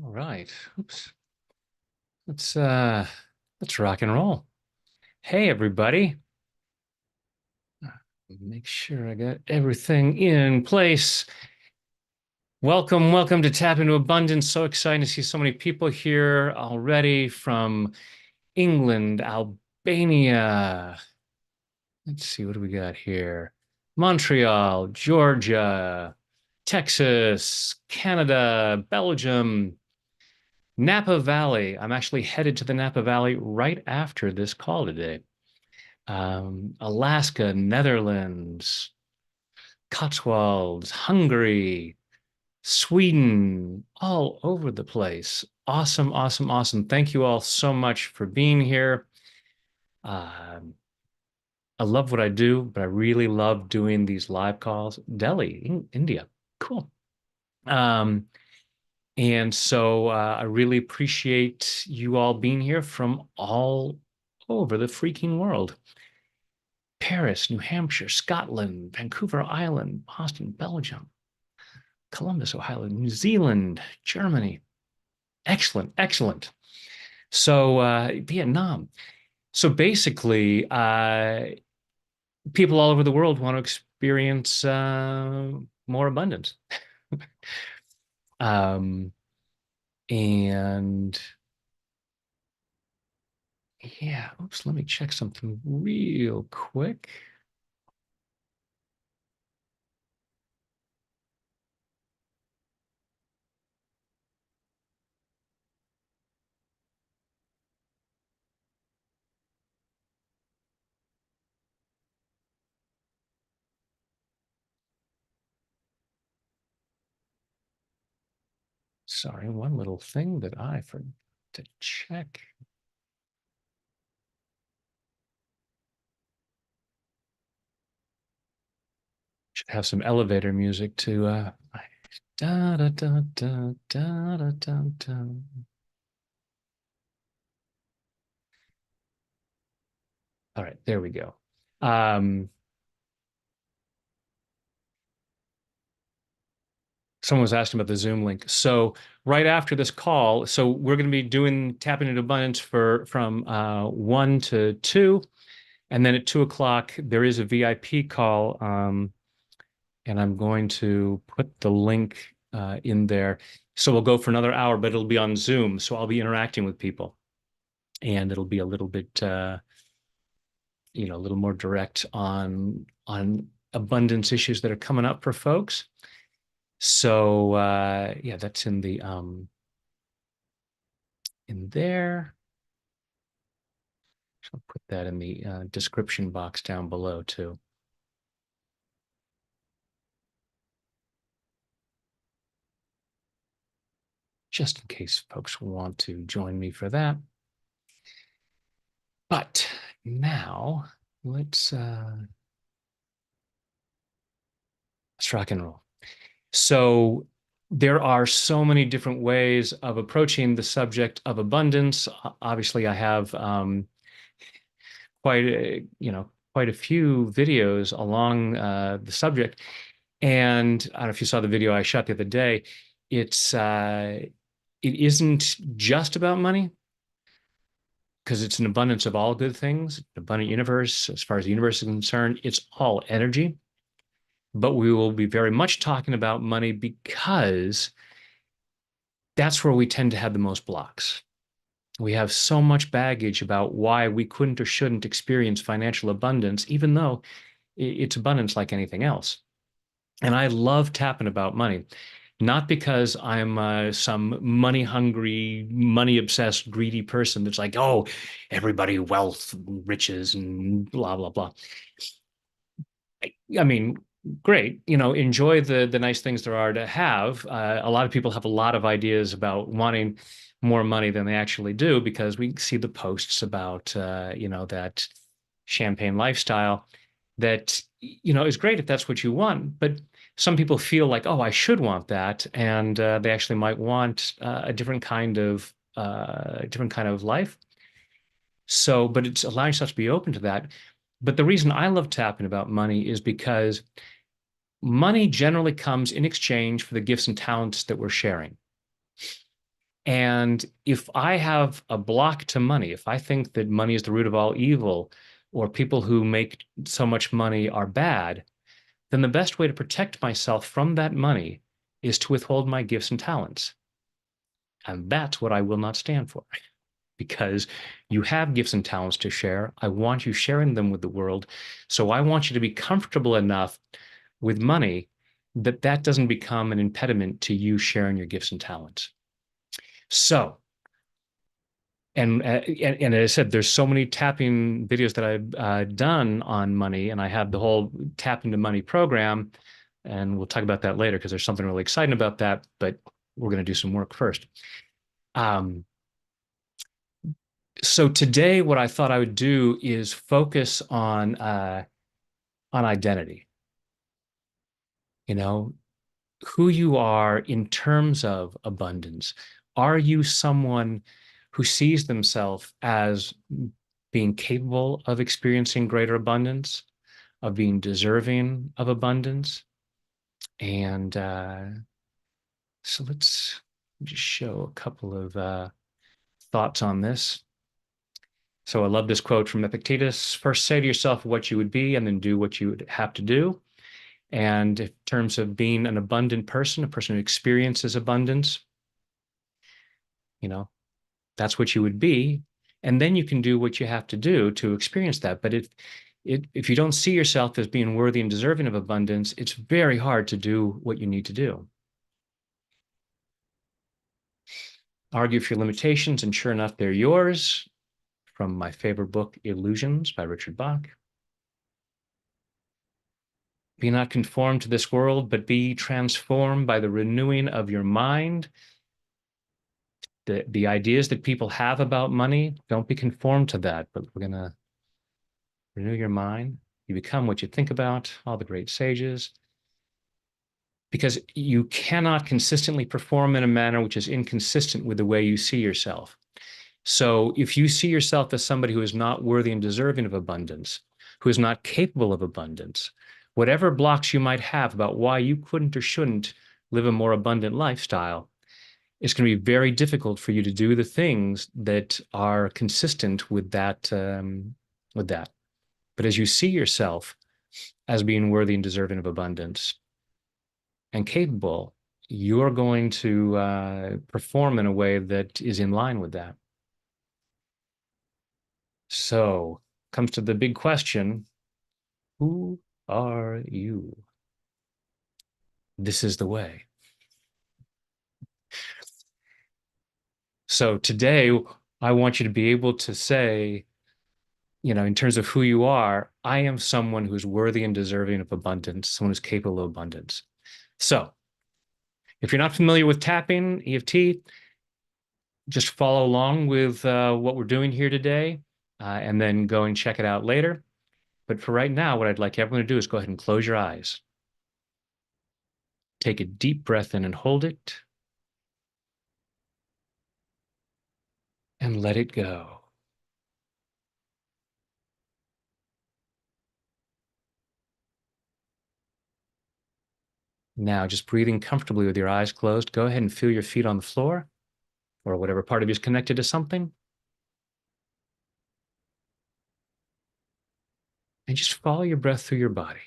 All right. Oops. Let's rock and roll. Hey everybody. Make sure I got everything in place. Welcome to Tap into Abundance. So excited to see so many people here already from England, Albania. Let's see, what do we got here? Montreal, Georgia, Texas, Canada, Belgium, Napa Valley. I'm actually headed to the Napa Valley right after this call today. Alaska, Netherlands, Cotswolds, Hungary, Sweden, all over the place. Awesome, awesome, awesome. Thank you all so much for being here. Um, I love what I do, but I really love doing these live calls. Delhi, India. Cool. Um, and so I really appreciate you all being here from all over the freaking world. Paris, New Hampshire, Scotland, Vancouver Island, Boston, Belgium, Columbus, Ohio, New Zealand, Germany. Excellent, excellent. So Vietnam. So basically, people all over the world want to experience more abundance. um, and yeah, oops, let me check something real quick. Sorry, one little thing that I forgot to check. Should have some elevator music to da da da da da da da da. All right, there we go. Someone was asking about the Zoom link. So right after this call, so we're going to be doing tapping into abundance for from 1 to 2, and then at 2 o'clock there is a VIP call, and I'm going to put the link in there. So we'll go for another hour, but it'll be on Zoom. So I'll be interacting with people, and it'll be a little bit, a little more direct on abundance issues that are coming up for folks. So yeah, that's in the in there. So I'll put that in the description box down below too. Just in case folks want to join me for that. But now let's rock and roll. So there are so many different ways of approaching the subject of abundance. Obviously, I have quite a few videos along the subject. And I don't know if you saw the video I shot the other day. It's it isn't just about money because it's an abundance of all good things, an abundant universe. As far as the universe is concerned, it's all energy. But we will be very much talking about money because that's where we tend to have the most blocks. We have so much baggage about why we couldn't or shouldn't experience financial abundance, even though it's abundance like anything else. And I love tapping about money, not because I'm some money hungry, money obsessed, greedy person that's like, oh, everybody wealth, riches, and blah, blah, blah. I mean, great, enjoy the nice things there are to have. A lot of people have a lot of ideas about wanting more money than they actually do because we see the posts about, that champagne lifestyle that, is great if that's what you want. But some people feel like, oh, I should want that. And they actually might want a different kind of life. So, but it's allowing yourself to be open to that. But the reason I love tapping about money is because money generally comes in exchange for the gifts and talents that we're sharing. And if I have a block to money, if I think that money is the root of all evil, or people who make so much money are bad, then the best way to protect myself from that money is to withhold my gifts and talents. And that's what I will not stand for, because you have gifts and talents to share. I want you sharing them with the world. So I want you to be comfortable enough with money that that doesn't become an impediment to you sharing your gifts and talents. So, and as I said, there's so many tapping videos that I've done on money, and I have the whole tap into money program, and we'll talk about that later because there's something really exciting about that. But we're going to do some work first. Um, so today, what I thought I would do is focus on identity. You know, who you are in terms of abundance. Are you someone who sees themselves as being capable of experiencing greater abundance, of being deserving of abundance? And so let's just show a couple of thoughts on this. So I love this quote from Epictetus. First, say to yourself what you would be, and then do what you would have to do. And in terms of being an abundant person, a person who experiences abundance, you know, that's what you would be. And then you can do what you have to do to experience that. But if you don't see yourself as being worthy and deserving of abundance, it's very hard to do what you need to do. Argue for your limitations, and sure enough, they're yours. From my favorite book, Illusions by Richard Bach. Be not conformed to this world, but be transformed by the renewing of your mind. The ideas that people have about money, don't be conformed to that, but we're going to renew your mind. You become what you think about, all the great sages, because you cannot consistently perform in a manner which is inconsistent with the way you see yourself. So if you see yourself as somebody who is not worthy and deserving of abundance, who is not capable of abundance, whatever blocks you might have about why you couldn't or shouldn't live a more abundant lifestyle, it's going to be very difficult for you to do the things that are consistent with that. But as you see yourself as being worthy and deserving of abundance and capable, you're going to perform in a way that is in line with that. So comes to the big question, who are you? This is the way. So today, I want you to be able to say, in terms of who you are, I am someone who's worthy and deserving of abundance, someone who's capable of abundance. So if you're not familiar with tapping, EFT, just follow along with what we're doing here today, and then go and check it out later. But for right now, what I'd like everyone to do is go ahead and close your eyes. Take a deep breath in and hold it, and let it go. Now, just breathing comfortably with your eyes closed, go ahead and feel your feet on the floor or whatever part of you is connected to something. And just follow your breath through your body.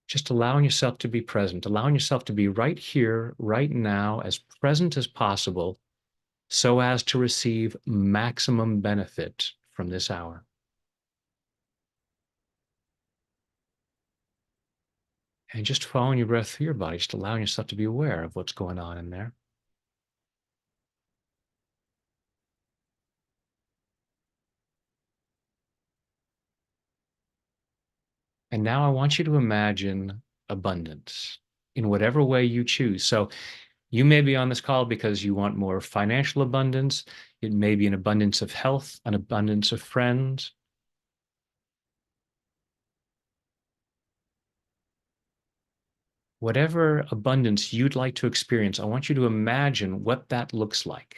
Just allowing yourself to be present, allowing yourself to be right here, right now, as present as possible, so as to receive maximum benefit from this hour. And just following your breath through your body, just allowing yourself to be aware of what's going on in there. And now I want you to imagine abundance in whatever way you choose. So you may be on this call because you want more financial abundance. It may be an abundance of health, an abundance of friends. Whatever abundance you'd like to experience, I want you to imagine what that looks like.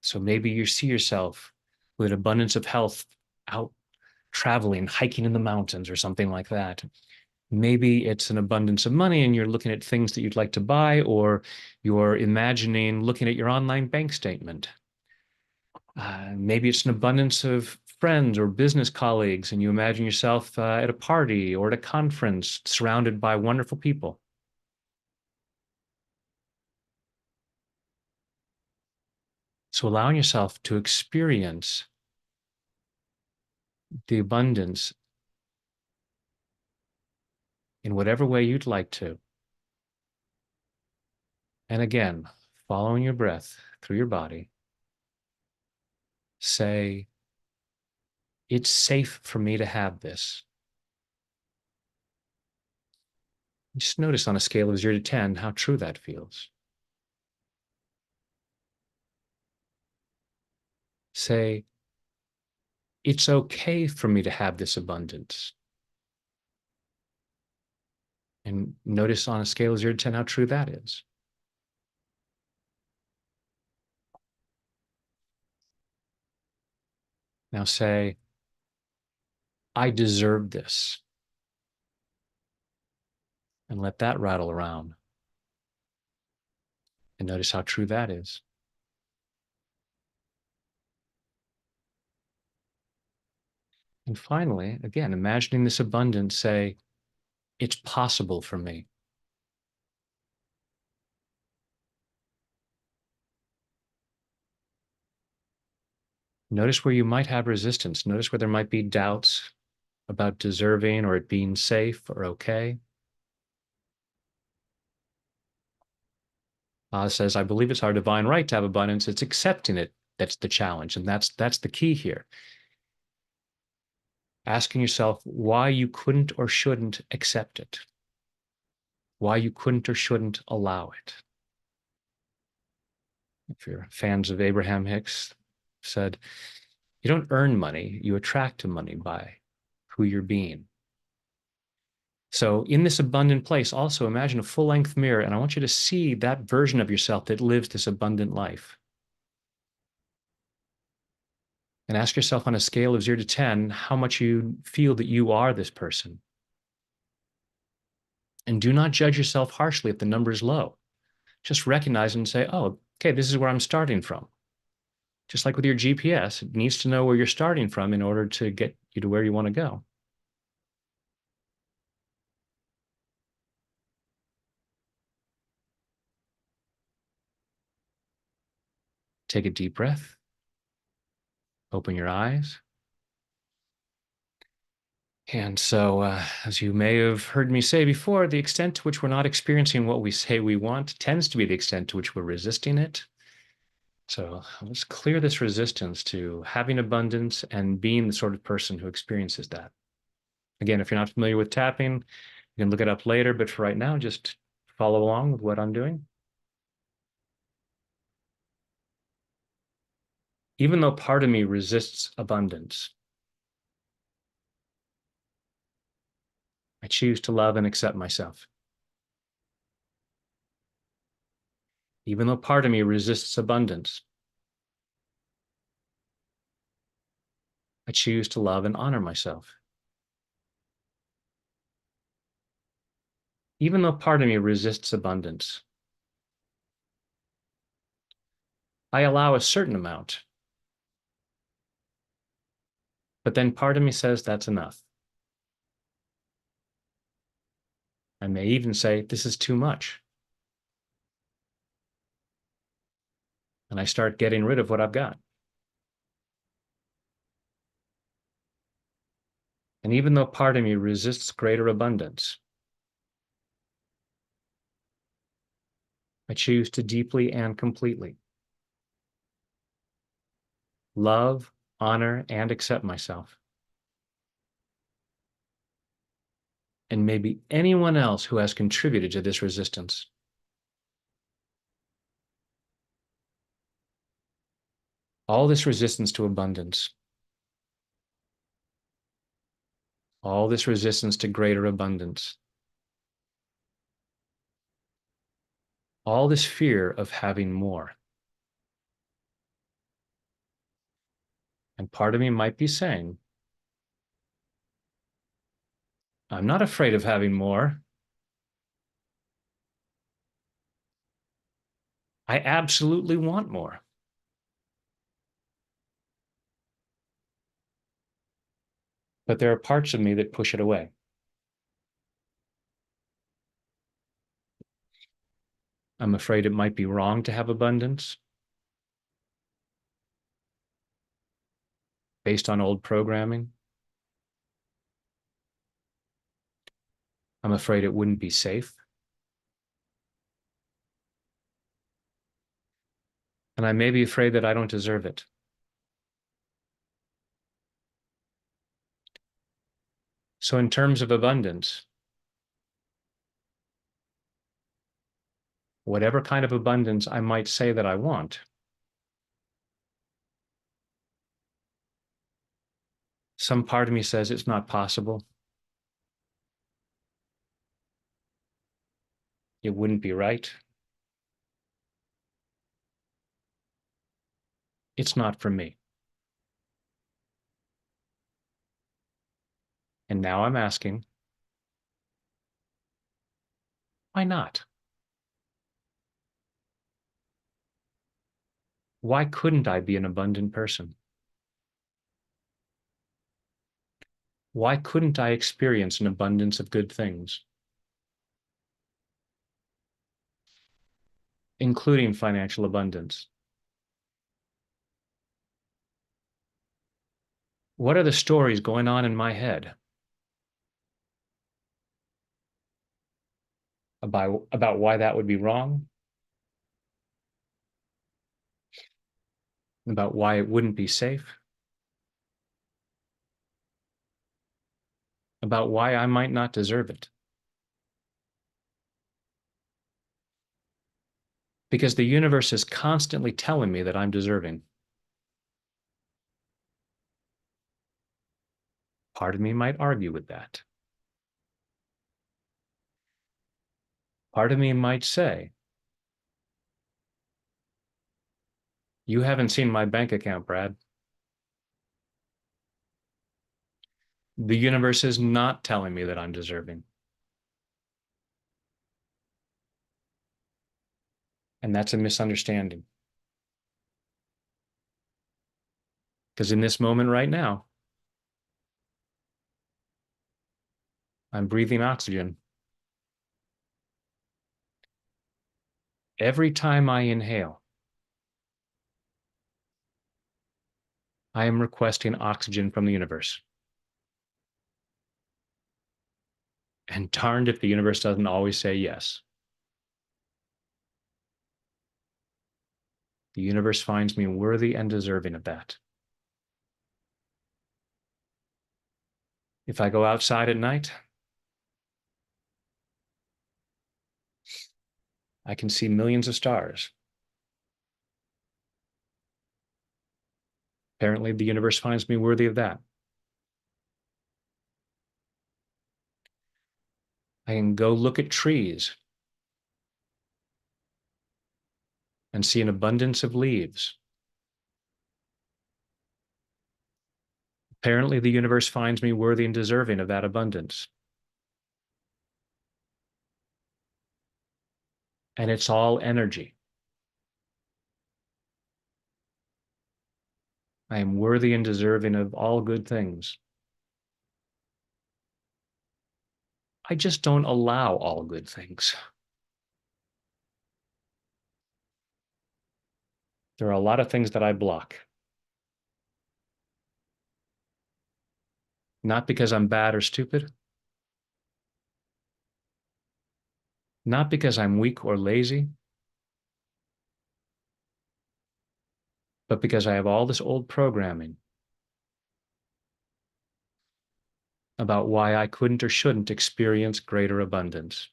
So maybe you see yourself with an abundance of health out traveling, hiking in the mountains or something like that. Maybe it's an abundance of money and you're looking at things that you'd like to buy, or you're imagining looking at your online bank statement. Maybe it's an abundance of friends or business colleagues, and you imagine yourself at a party or at a conference surrounded by wonderful people. So allowing yourself to experience the abundance in whatever way you'd like to. And again, following your breath through your body, say, it's safe for me to have this. Just notice on a scale of 0 to 10 how true that feels. Say, it's okay for me to have this abundance. And notice on a scale of 0 to 10 how true that is. Now say, I deserve this. And let that rattle around. And notice how true that is. And finally, again, imagining this abundance, say, it's possible for me. Notice where you might have resistance. Notice where there might be doubts about deserving or it being safe or okay. Says, I believe it's our divine right to have abundance. It's accepting it that's the challenge. And that's the key here. Asking yourself why you couldn't or shouldn't accept it, why you couldn't or shouldn't allow it. If you're fans of Abraham Hicks, said, you don't earn money, you attract to money by who you're being. So in this abundant place, also imagine a full-length mirror, and I want you to see that version of yourself that lives this abundant life. And ask yourself on a scale of 0 to 10, how much you feel that you are this person. And do not judge yourself harshly if the number is low. Just recognize and say, oh, okay, this is where I'm starting from. Just like with your GPS, it needs to know where you're starting from in order to get you to where you want to go. Take a deep breath. Open your eyes. And so, as you may have heard me say before, the extent to which we're not experiencing what we say we want tends to be the extent to which we're resisting it. So let's clear this resistance to having abundance and being the sort of person who experiences that. Again, if you're not familiar with tapping, you can look it up later, but for right now, just follow along with what I'm doing. Even though part of me resists abundance, I choose to love and accept myself. Even though part of me resists abundance, I choose to love and honor myself. Even though part of me resists abundance, I allow a certain amount, but then part of me says that's enough. I may even say, this is too much. And I start getting rid of what I've got. And even though part of me resists greater abundance, I choose to deeply and completely love, honor, and accept myself. And maybe anyone else who has contributed to this resistance. All this resistance to abundance, all this resistance to greater abundance, all this fear of having more. And part of me might be saying, I'm not afraid of having more. I absolutely want more. But there are parts of me that push it away. I'm afraid it might be wrong to have abundance based on old programming. I'm afraid it wouldn't be safe. And I may be afraid that I don't deserve it. So, in terms of abundance, whatever kind of abundance I might say that I want, some part of me says it's not possible. It wouldn't be right. It's not for me. And now I'm asking, why not? Why couldn't I be an abundant person? Why couldn't I experience an abundance of good things, including financial abundance? What are the stories going on in my head about why that would be wrong, about why it wouldn't be safe, about why I might not deserve it? Because the universe is constantly telling me that I'm deserving. Part of me might argue with that. Part of me might say, you haven't seen my bank account, Brad. The universe is not telling me that I'm deserving. And that's a misunderstanding. Because in this moment right now, I'm breathing oxygen. Every time I inhale, I am requesting oxygen from the universe. And darned if the universe doesn't always say yes. The universe finds me worthy and deserving of that. If I go outside at night, I can see millions of stars. Apparently, the universe finds me worthy of that. I can go look at trees and see an abundance of leaves. Apparently, the universe finds me worthy and deserving of that abundance. And it's all energy. I am worthy and deserving of all good things. I just don't allow all good things. There are a lot of things that I block. Not because I'm bad or stupid, not because I'm weak or lazy, but because I have all this old programming about why I couldn't or shouldn't experience greater abundance.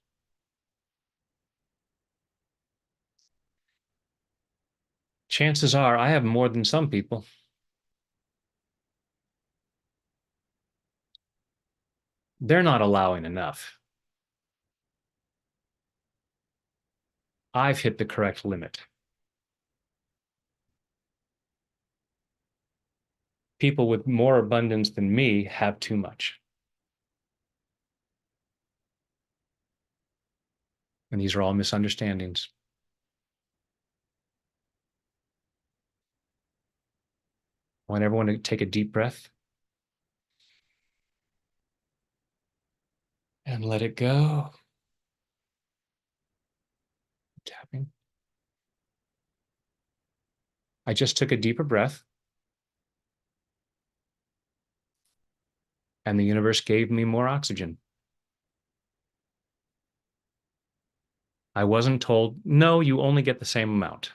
Chances are I have more than some people. They're not allowing enough. I've hit the correct limit. People with more abundance than me have too much. And these are all misunderstandings. I want everyone to take a deep breath and let it go. Tapping. I just took a deeper breath, and the universe gave me more oxygen. I wasn't told, no, you only get the same amount.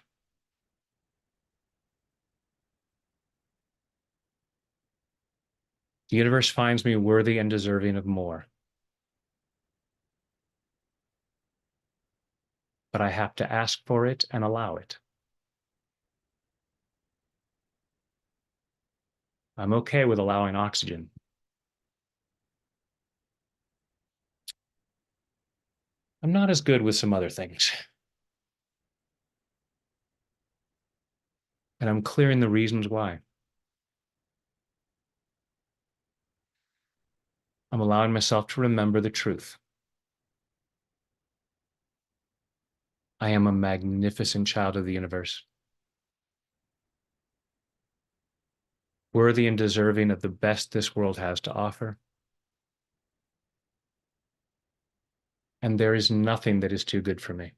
The universe finds me worthy and deserving of more. But I have to ask for it and allow it. I'm okay with allowing oxygen. I'm not as good with some other things. And I'm clearing the reasons why. I'm allowing myself to remember the truth. I am a magnificent child of the universe, worthy and deserving of the best this world has to offer. And there is nothing that is too good for me.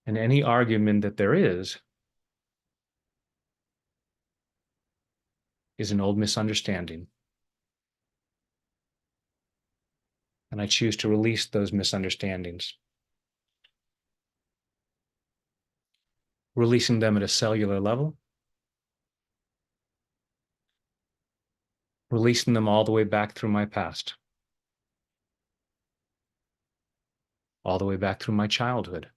And any argument that there is an old misunderstanding. And I choose to release those misunderstandings, releasing them at a cellular level, releasing them all the way back through my past, all the way back through my childhood,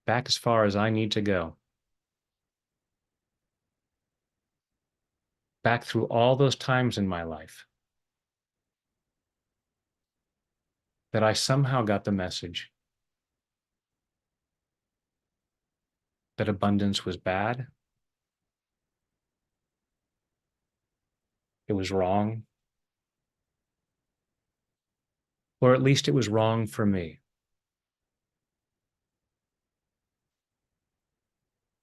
back as far as I need to go, back through all those times in my life that I somehow got the message that abundance was bad, it was wrong, or at least it was wrong for me.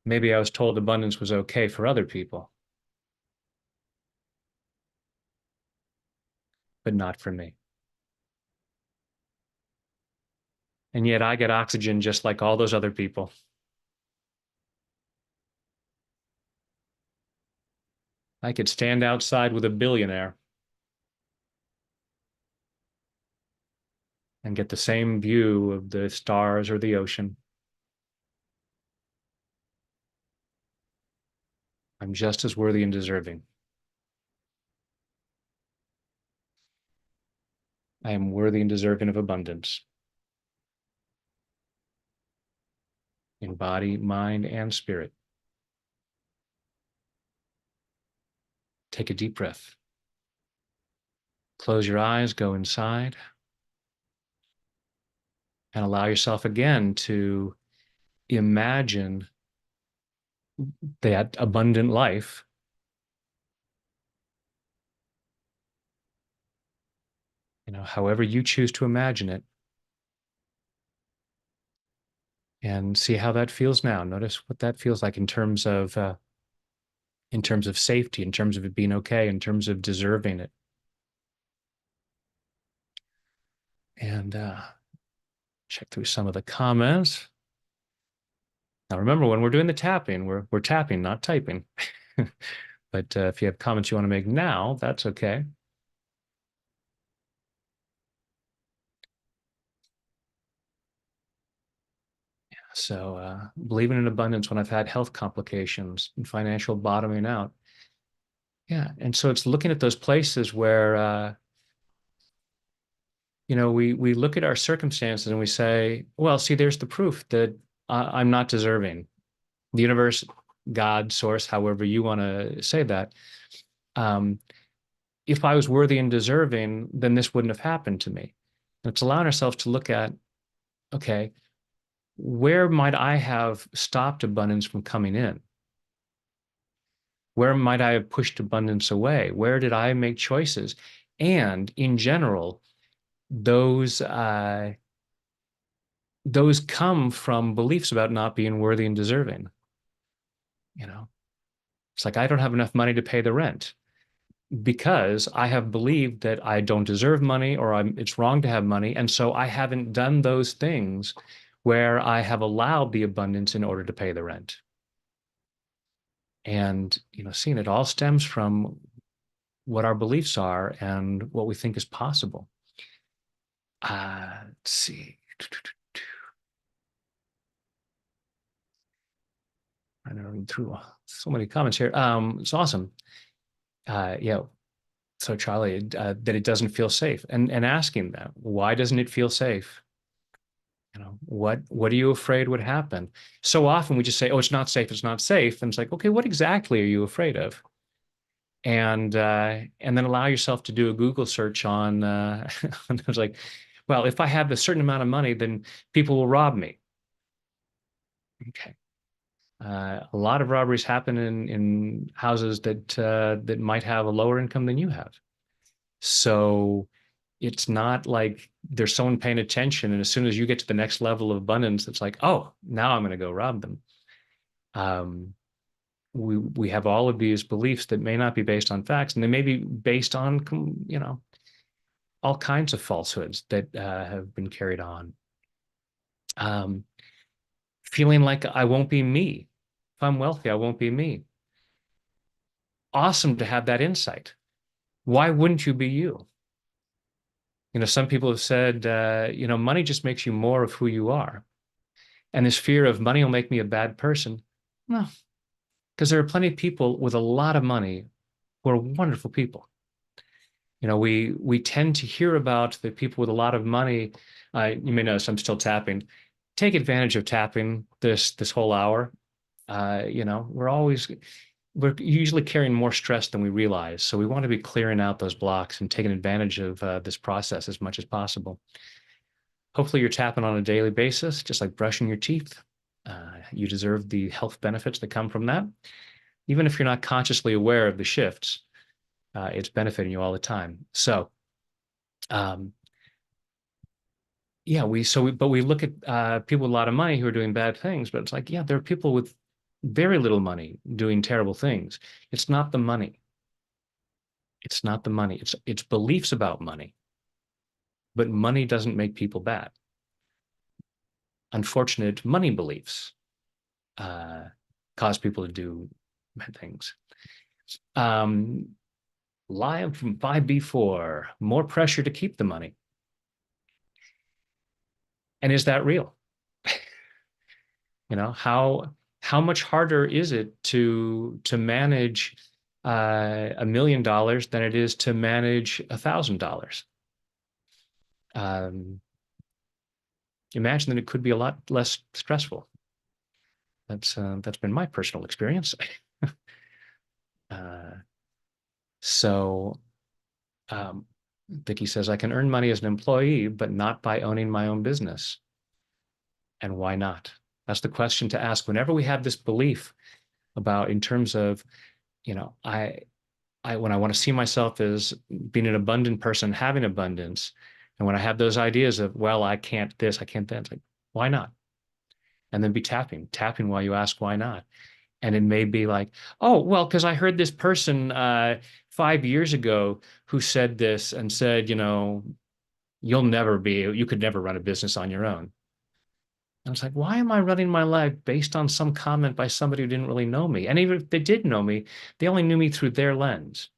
Maybe I was told abundance was okay for other people, but not for me. And yet I get oxygen just like all those other people. I could stand outside with a billionaire and get the same view of the stars or the ocean. I'm just as worthy and deserving. I am worthy and deserving of abundance in body, mind, and spirit. Take a deep breath. Close your eyes, go inside, and allow yourself again to imagine that abundant life however you choose to imagine it, and see how that feels now. Notice what that feels like in terms of safety, in terms of it being okay, in terms of deserving it. And check through some of the comments. Now, remember, when we're doing the tapping, we're tapping, not typing. But if you have comments you want to make now, that's okay. So believing in abundance when I've had health complications and financial bottoming out. Yeah. And so it's looking at those places where, we look at our circumstances and we say, well, see, there's the proof that I'm not deserving. The universe, God, source, however you want to say that. If I was worthy and deserving, then this wouldn't have happened to me. And it's allowing ourselves to look at, okay, where might I have stopped abundance from coming in? Where might I have pushed abundance away? Where did I make choices? And in general, those those come from beliefs about not being worthy and deserving. You know, it's like I don't have enough money to pay the rent because I have believed that I don't deserve money or it's wrong to have money. And so I haven't done those things where I have allowed the abundance in order to pay the rent. And, seeing it all stems from what our beliefs are and what we think is possible. Let's see. I know read through so many comments here. It's awesome. Yeah. So Charlie, that it doesn't feel safe, and asking them, why doesn't it feel safe? What are you afraid would happen? So often we just say, oh, it's not safe, it's not safe. And it's like, okay, what exactly are you afraid of? And then allow yourself to do a Google search on and it's like, well, if I have a certain amount of money, then people will rob me. Okay. A lot of robberies happen in houses that might have a lower income than you have. So it's not like there's someone paying attention, and as soon as you get to the next level of abundance, it's like, oh, now I'm going to go rob them. Um, we have all of these beliefs that may not be based on facts, and they may be based on all kinds of falsehoods that have been carried on. Um, Feeling like I won't be me. If I'm wealthy, I won't be me. Awesome to have that insight. Why wouldn't you be you? Some people have said, money just makes you more of who you are. And this fear of money will make me a bad person. No, because there are plenty of people with a lot of money who are wonderful people. We tend to hear about the people with a lot of money. You may notice I'm still tapping. Take advantage of tapping this whole hour. We're usually carrying more stress than we realize. So we want to be clearing out those blocks and taking advantage of this process as much as possible. Hopefully you're tapping on a daily basis, just like brushing your teeth. You deserve the health benefits that come from that. Even if you're not consciously aware of the shifts, it's benefiting you all the time. So, um, yeah, but we look at people with a lot of money who are doing bad things, but it's like, yeah, there are people with very little money doing terrible things. It's not the money. It's not the money. It's beliefs about money. But money doesn't make people bad. Unfortunate money beliefs uh, cause people to do bad things. Um, Live from 5B4, more pressure to keep the money. And is that real? How much harder is it to manage $1 million than it is to manage $1,000? Um, Imagine that it could be a lot less stressful. That's been my personal experience. uh, so Vicky says, I can earn money as an employee, but not by owning my own business. And why not? That's the question to ask whenever we have this belief about in terms of, I when I want to see myself as being an abundant person, having abundance, and when I have those ideas of, well, I can't this, I can't that, it's like, why not? And then be tapping while you ask why not. And it may be like, oh, well, because I heard this person 5 years ago who said this and said, you could never run a business on your own. I was like, why am I running my life based on some comment by somebody who didn't really know me? And even if they did know me, they only knew me through their lens.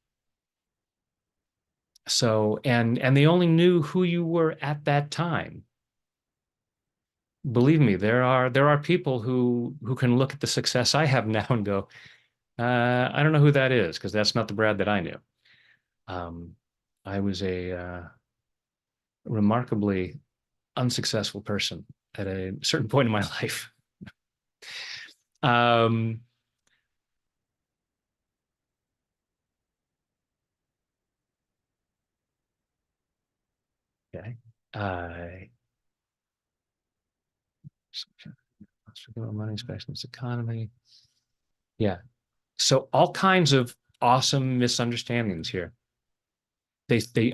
So, and they only knew who you were at that time. Believe me, there are people who can look at the success I have now and go, I don't know who that is, because that's not the Brad that I knew. Um, I was a remarkably unsuccessful person at a certain point in my life. Um, okay. Let's forget about money, especially in this economy. Yeah. So all kinds of awesome misunderstandings here.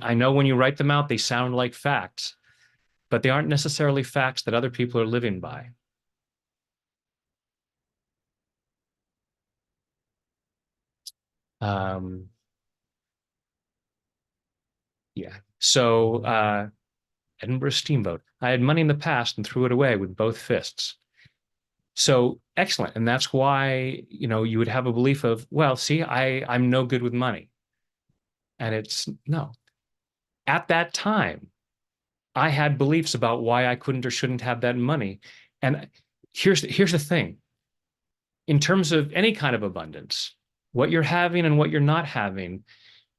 I know when you write them out, they sound like facts, but they aren't necessarily facts that other people are living by. Um, yeah. So Edinburgh Steamboat. I had money in the past and threw it away with both fists. So excellent. And that's why, you would have a belief of, well, see, I'm no good with money. And it's no. At that time, I had beliefs about why I couldn't or shouldn't have that money. And here's the thing. In terms of any kind of abundance, what you're having and what you're not having,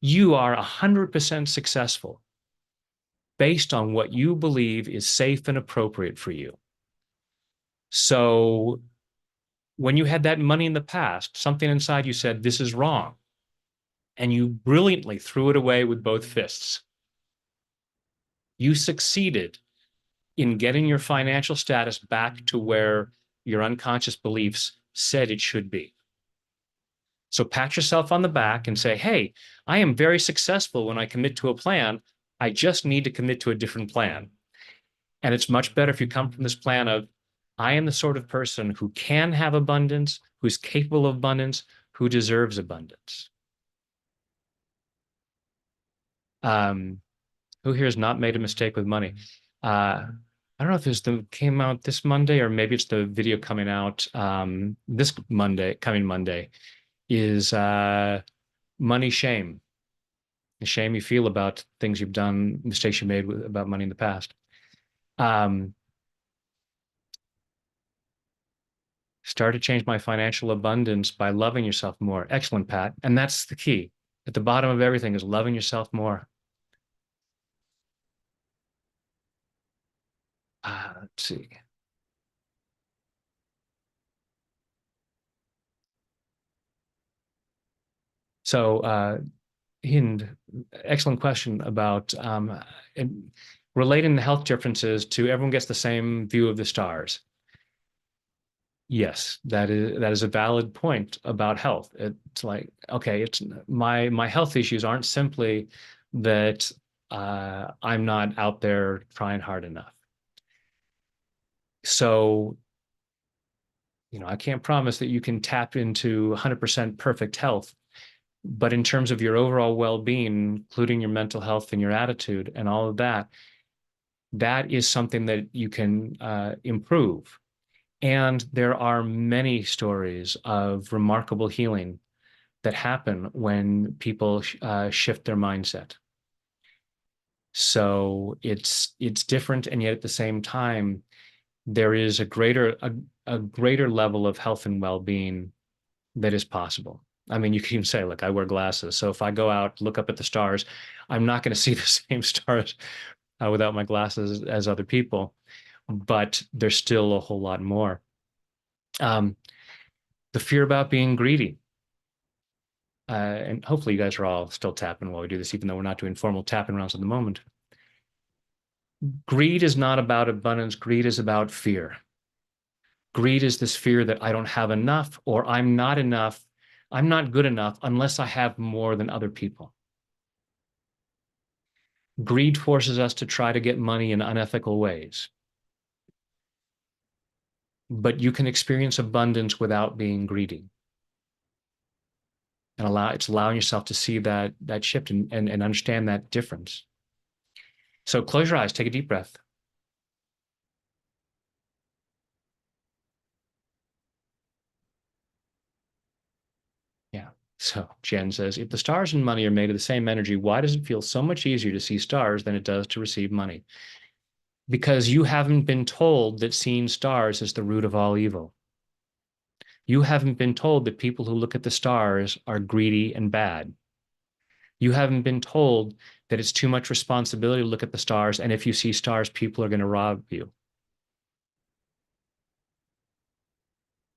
you are 100% successful based on what you believe is safe and appropriate for you. So when you had that money in the past, something inside you said, this is wrong. And you brilliantly threw it away with both fists. You succeeded in getting your financial status back to where your unconscious beliefs said it should be. So pat yourself on the back and say, hey, I am very successful when I commit to a plan. I just need to commit to a different plan. And it's much better if you come from this plan of, I am the sort of person who can have abundance, who's capable of abundance, who deserves abundance. Um, who here has not made a mistake with money? I don't know if came out this Monday or maybe it's the video coming out this coming Monday, is money shame. The shame you feel about things you've done, mistakes you made about money in the past. Start to change my financial abundance by loving yourself more. Excellent, Pat. And that's the key. At the bottom of everything is loving yourself more. Let's see. So, Hind, excellent question about relating the health differences to everyone gets the same view of the stars. Yes, that is a valid point about health. It's like, okay, it's my health issues aren't simply that I'm not out there trying hard enough. So, I can't promise that you can tap into 100% perfect health, but in terms of your overall well-being, including your mental health and your attitude and all of that, that is something that you can improve. And there are many stories of remarkable healing that happen when people shift their mindset. So it's different, and yet at the same time, there is a greater level of health and well-being that is possible. I mean, you can even say, look, I wear glasses. So if I go out, look up at the stars, I'm not going to see the same stars without my glasses as other people, but there's still a whole lot more. The fear about being greedy. And hopefully you guys are all still tapping while we do this, even though we're not doing formal tapping rounds at the moment. Greed is not about abundance. Greed is about fear. Greed is this fear that I don't have enough or I'm not enough. I'm not good enough unless I have more than other people. Greed forces us to try to get money in unethical ways. But you can experience abundance without being greedy. And it's allowing yourself to see that shift and understand that difference. So close your eyes, take a deep breath. Yeah. So Jen says, if the stars and money are made of the same energy, why does it feel so much easier to see stars than it does to receive money? Because you haven't been told that seeing stars is the root of all evil. You haven't been told that people who look at the stars are greedy and bad. You haven't been told that it's too much responsibility to look at the stars, and if you see stars, people are going to rob you.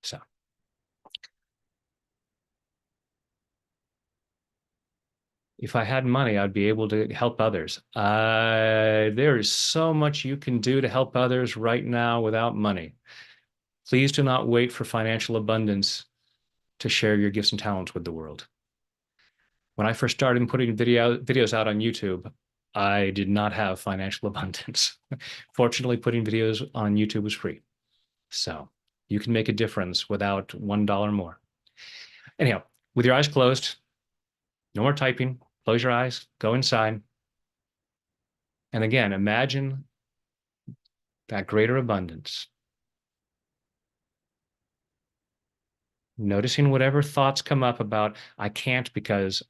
So if I had money, I'd be able to help others. There is so much you can do to help others right now without money. Please do not wait for financial abundance to share your gifts and talents with the world. When I first started putting videos out on YouTube, I did not have financial abundance. Fortunately, putting videos on YouTube was free. So you can make a difference without $1 more. Anyhow, with your eyes closed, no more typing, close your eyes, go inside. And again, imagine that greater abundance. Noticing whatever thoughts come up about, I can't because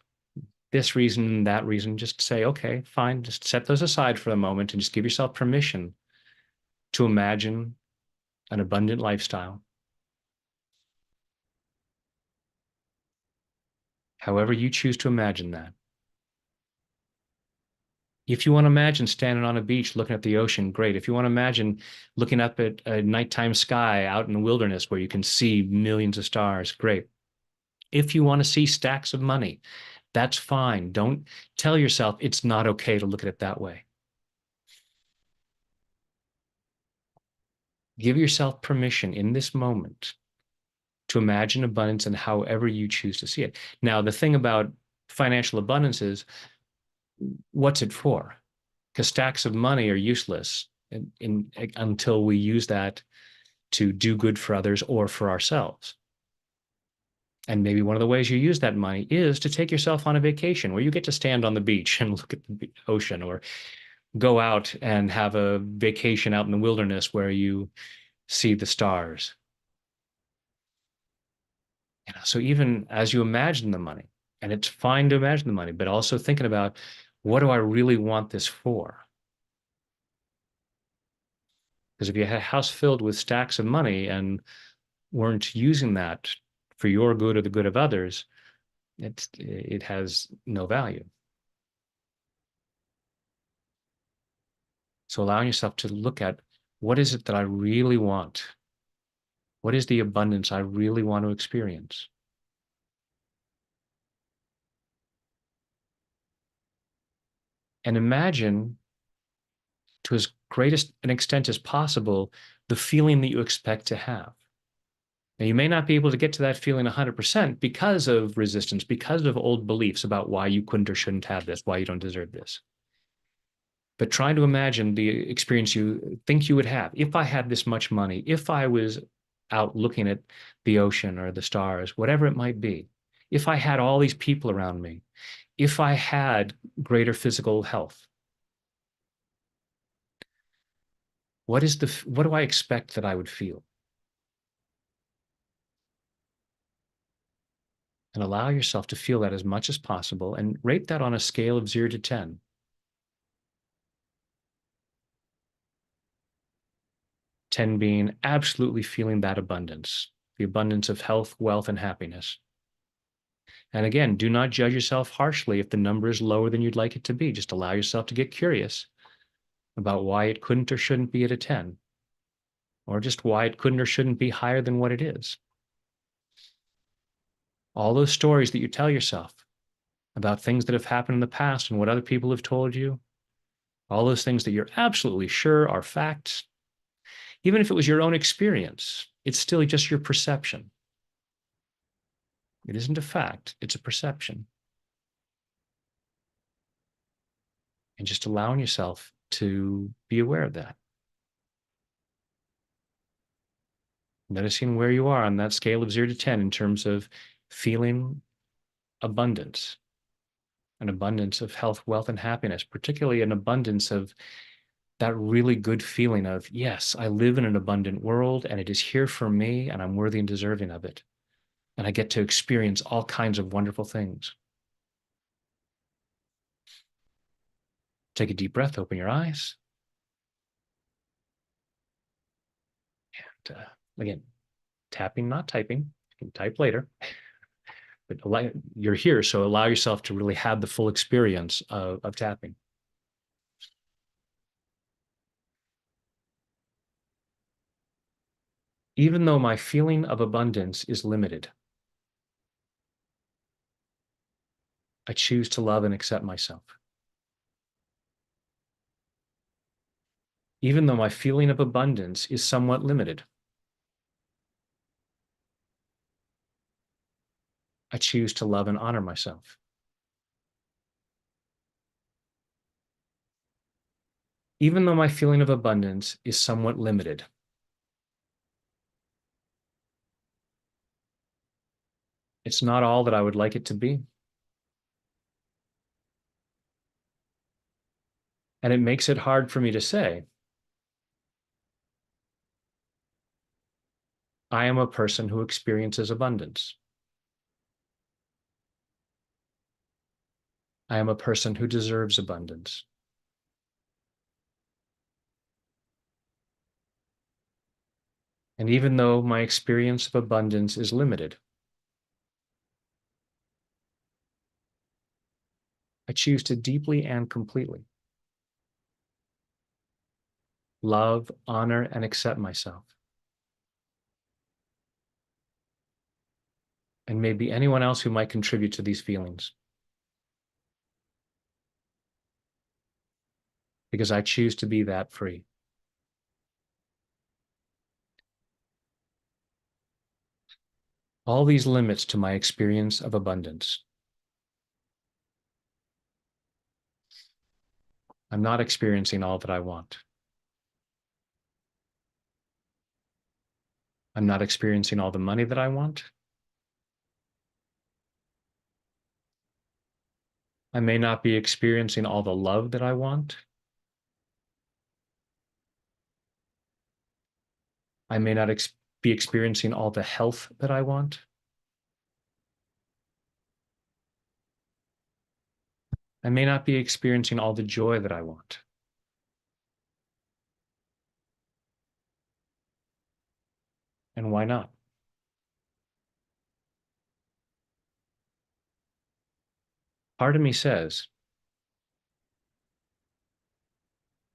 this reason, that reason, just say, okay, fine, just set those aside for a moment and just give yourself permission to imagine an abundant lifestyle. However you choose to imagine that. If you want to imagine standing on a beach looking at the ocean, great. If you want to imagine looking up at a nighttime sky out in the wilderness where you can see millions of stars, great. If you want to see stacks of money, that's fine. Don't tell yourself it's not okay to look at it that way. Give yourself permission in this moment to imagine abundance and however you choose to see it. Now, the thing about financial abundance is, what's it for? Because stacks of money are useless until we use that to do good for others or for ourselves. And maybe one of the ways you use that money is to take yourself on a vacation where you get to stand on the beach and look at the ocean, or go out and have a vacation out in the wilderness where you see the stars. So even as you imagine the money, and it's fine to imagine the money, but also thinking about, what do I really want this for? Because if you had a house filled with stacks of money and weren't using that for your good or the good of others, it has no value. So allowing yourself to look at, what is it that I really want? What is the abundance I really want to experience? And imagine, to as greatest an extent as possible, the feeling that you expect to have. Now, you may not be able to get to that feeling 100% because of resistance, because of old beliefs about why you couldn't or shouldn't have this, why you don't deserve this. But try to imagine the experience you think you would have. If I had this much money, if I was out looking at the ocean or the stars, whatever it might be, if I had all these people around me, if I had greater physical health, what do I expect that I would feel? And allow yourself to feel that as much as possible and rate that on a scale of 0 to 10. 10 being absolutely feeling that abundance, the abundance of health, wealth, and happiness. And again, do not judge yourself harshly if the number is lower than you'd like it to be. Just allow yourself to get curious about why it couldn't or shouldn't be at a 10, or just why it couldn't or shouldn't be higher than what it is. All those stories that you tell yourself about things that have happened in the past and what other people have told you, all those things that you're absolutely sure are facts, even if it was your own experience, it's still just your perception. It isn't a fact, it's a perception. And just allowing yourself to be aware of that. Noticing where you are on that scale of 0 to 10 in terms of feeling abundance, an abundance of health, wealth, and happiness, particularly an abundance of that really good feeling of, yes, I live in an abundant world and it is here for me and I'm worthy and deserving of it. And I get to experience all kinds of wonderful things. Take a deep breath, open your eyes. And again, tapping, not typing. You can type later. But you're here, so allow yourself to really have the full experience of tapping. Even though my feeling of abundance is limited, I choose to love and accept myself. Even though my feeling of abundance is somewhat limited, I choose to love and honor myself. Even though my feeling of abundance is somewhat limited, it's not all that I would like it to be, and it makes it hard for me to say, I am a person who experiences abundance. I am a person who deserves abundance. And even though my experience of abundance is limited, I choose to deeply and completely love, honor, and accept myself, and maybe anyone else who might contribute to these feelings, because I choose to be that free. All these limits to my experience of abundance. I'm not experiencing all that I want. I'm not experiencing all the money that I want. I may not be experiencing all the love that I want. I may not be experiencing all the health that I want. I may not be experiencing all the joy that I want. And why not? Part of me says,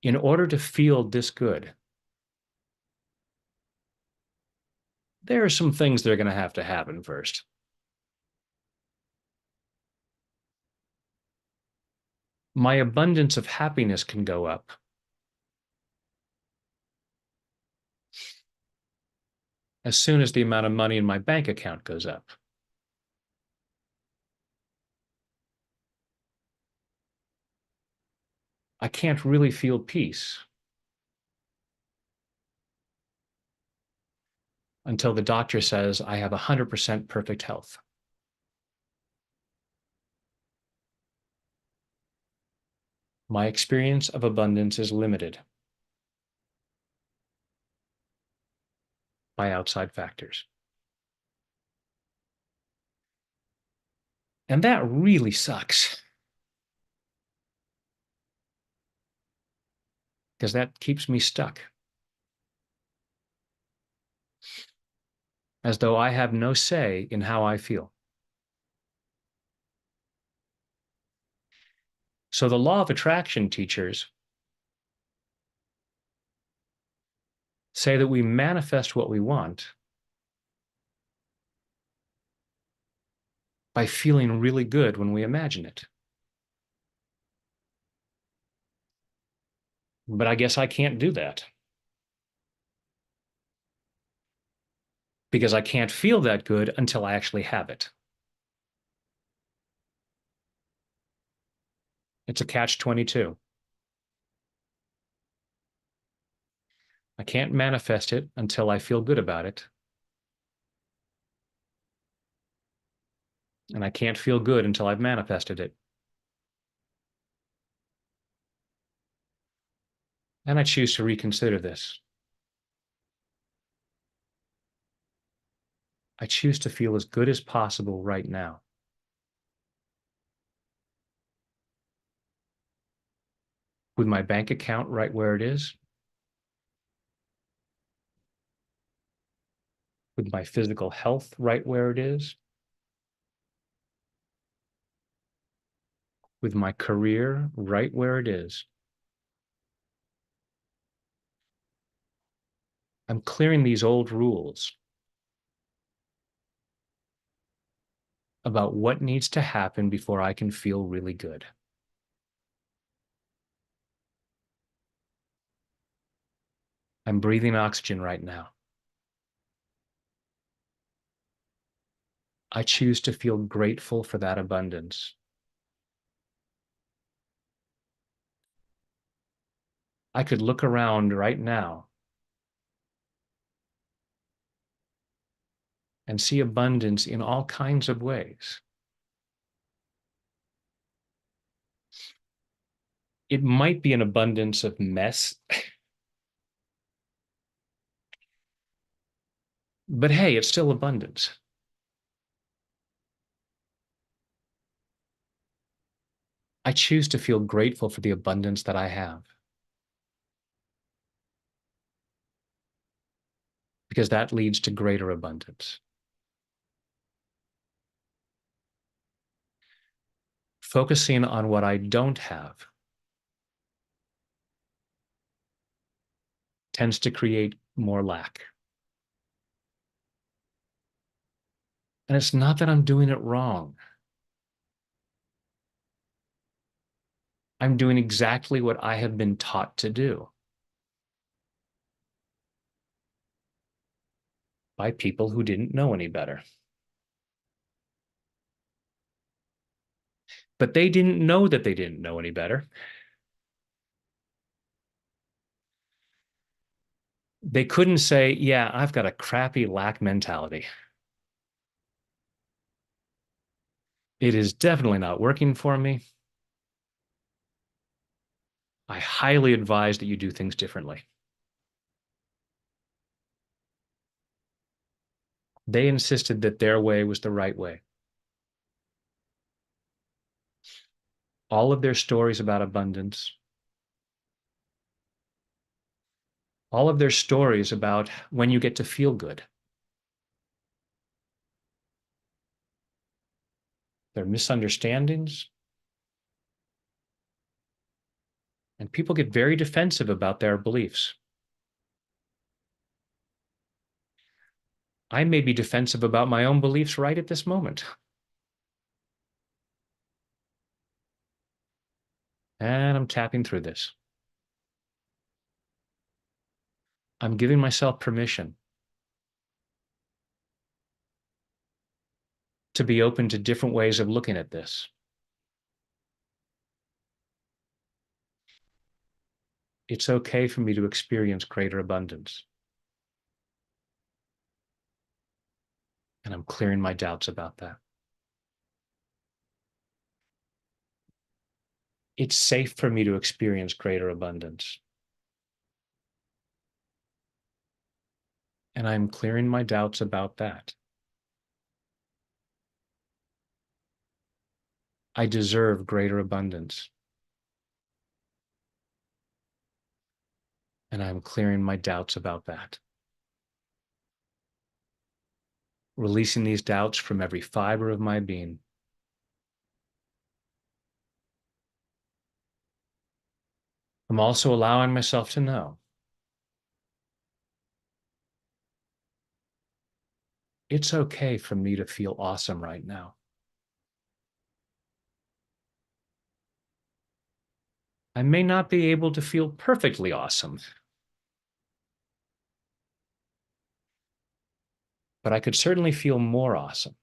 in order to feel this good, there are some things that are going to happen first. My abundance of happiness can go up as soon as the amount of money in my bank account goes up. I can't really feel peace until the doctor says I have 100% perfect health. My experience of abundance is limited by outside factors. And that really sucks because that keeps me stuck, as though I have no say in how I feel. So the law of attraction teachers say that we manifest what we want by feeling really good when we imagine it. But I guess I can't do that because I can't feel that good until I actually have it. It's a catch-22. I can't manifest it until I feel good about it. And I can't feel good until I've manifested it. And I choose to reconsider this. I choose to feel as good as possible right now. With my bank account right where it is, with my physical health right where it is, with my career right where it is. I'm clearing these old rules about what needs to happen before I can feel really good. I'm breathing oxygen right now. I choose to feel grateful for that abundance. I could look around right now and see abundance in all kinds of ways. It might be an abundance of mess, but hey, it's still abundance. I choose to feel grateful for the abundance that I have because that leads to greater abundance. Focusing on what I don't have tends to create more lack. And it's not that I'm doing it wrong. I'm doing exactly what I have been taught to do by people who didn't know any better. But they didn't know that they didn't know any better. They couldn't say, yeah, I've got a crappy lack mentality. It is definitely not working for me. I highly advise that you do things differently. They insisted that their way was the right way. All of their stories about abundance, all of their stories about when you get to feel good, their misunderstandings, and people get very defensive about their beliefs. I may be defensive about my own beliefs right at this moment. And I'm tapping through this. I'm giving myself permission to be open to different ways of looking at this. It's okay for me to experience greater abundance. And I'm clearing my doubts about that. It's safe for me to experience greater abundance. And I'm clearing my doubts about that. I deserve greater abundance. And I'm clearing my doubts about that. Releasing these doubts from every fiber of my being. I'm also allowing myself to know it's okay for me to feel awesome right now. I may not be able to feel perfectly awesome, but I could certainly feel more awesome.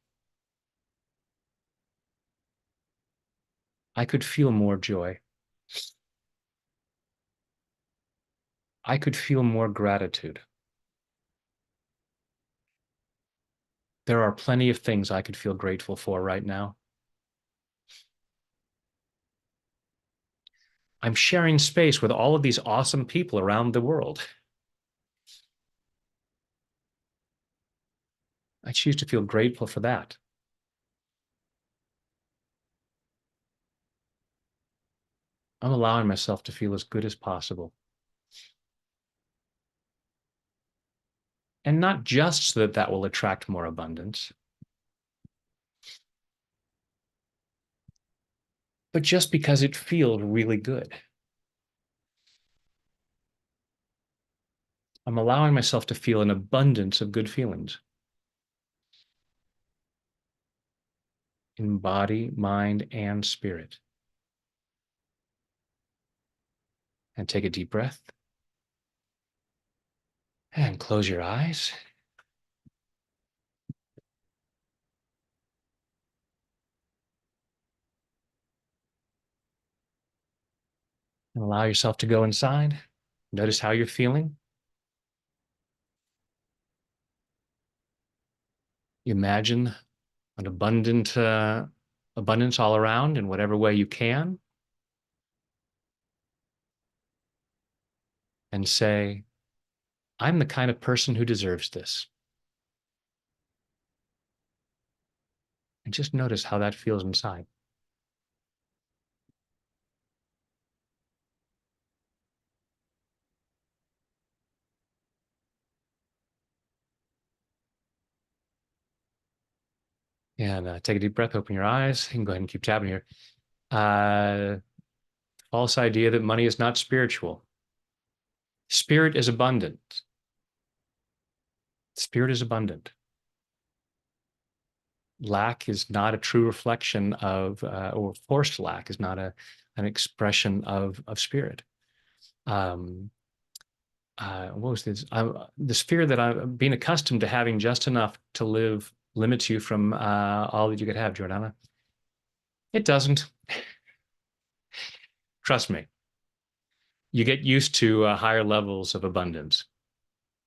I could feel more joy. I could feel more gratitude. There are plenty of things I could feel grateful for right now. I'm sharing space with all of these awesome people around the world. I choose to feel grateful for that. I'm allowing myself to feel as good as possible. And not just so that that will attract more abundance, but just because it feels really good. I'm allowing myself to feel an abundance of good feelings in body, mind, and spirit. And take a deep breath and close your eyes. And allow yourself to go inside. Notice how you're feeling. Imagine an abundance all around in whatever way you can, and say, I'm the kind of person who deserves this. And just notice how that feels inside. And take a deep breath, open your eyes. You can go ahead and keep tapping here. Uh, False idea that money is not spiritual. Spirit is abundant. Spirit is abundant. Lack is not a true reflection of, or forced lack is not an expression of spirit. What was this? This fear that I'm being accustomed to having just enough to live limits you from all that you could have, Jordana. It doesn't. Trust me. You get used to higher levels of abundance.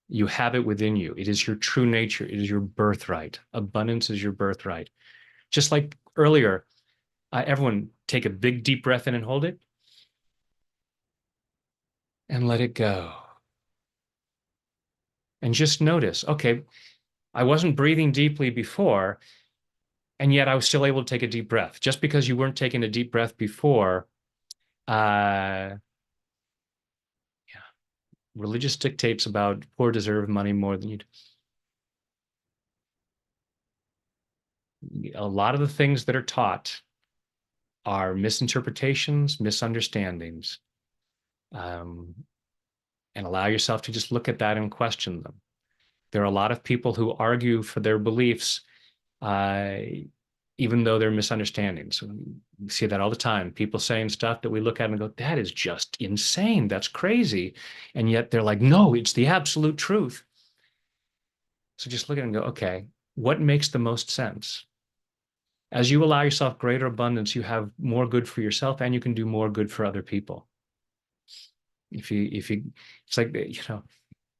You have it within you. It is your true nature. It is your birthright. Abundance is your birthright. Just like earlier, everyone take a big deep breath in and hold it and let it go. And just notice, okay, I wasn't breathing deeply before, and yet I was still able to take a deep breath. Just because you weren't taking a deep breath before, yeah, religious dictates about poor deserve money more than you do. A lot of the things that are taught are misinterpretations, misunderstandings, um, and allow yourself to just look at that and question them. There are a lot of people who argue for their beliefs, uh, even though they're misunderstandings. So we see that all the time. People saying stuff that we look at and go, that is just insane. That's crazy. And yet they're like, no, it's the absolute truth. So just look at it and go, okay, what makes the most sense? As you allow yourself greater abundance, you have more good for yourself and you can do more good for other people. It's like,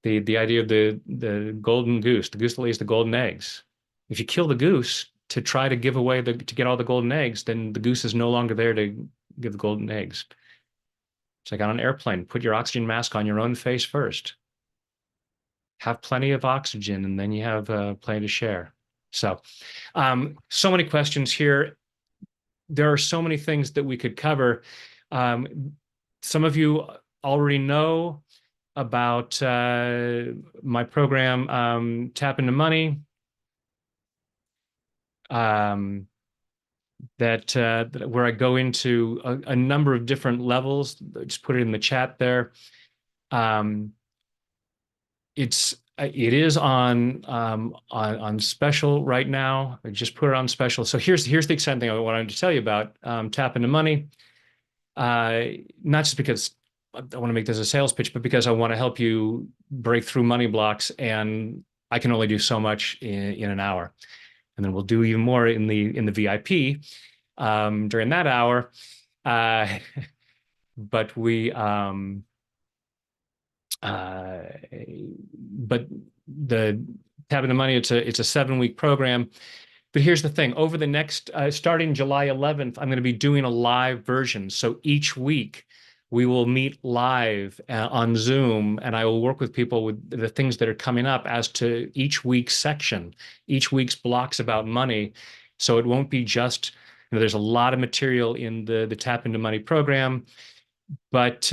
the idea of the golden goose, the goose that lays the golden eggs. If you kill the goose to try to give away to get all the golden eggs, then the goose is no longer there to give the golden eggs. It's like on an airplane, put your oxygen mask on your own face first. Have plenty of oxygen, and then you have plenty to share. So many questions here. There are so many things that we could cover. Some of you already know about my program, Tap into Money, that where I go into a number of different levels. Just put it in the chat there. It is on special right now. I just put it on special. So here's the exciting thing I wanted to tell you about Tap into Money. Not just because I want to make this a sales pitch, but because I want to help you break through money blocks, and I can only do so much in an hour. And then we'll do even more in the VIP during that hour. But the Tap into Money, it's a 7-week program. But here's the thing, over the next, starting July 11th, I'm going to be doing a live version. So each week we will meet live on Zoom, and I will work with people with the things that are coming up as to each week's section, each week's blocks about money. So it won't be just, there's a lot of material in the Tap into Money program, but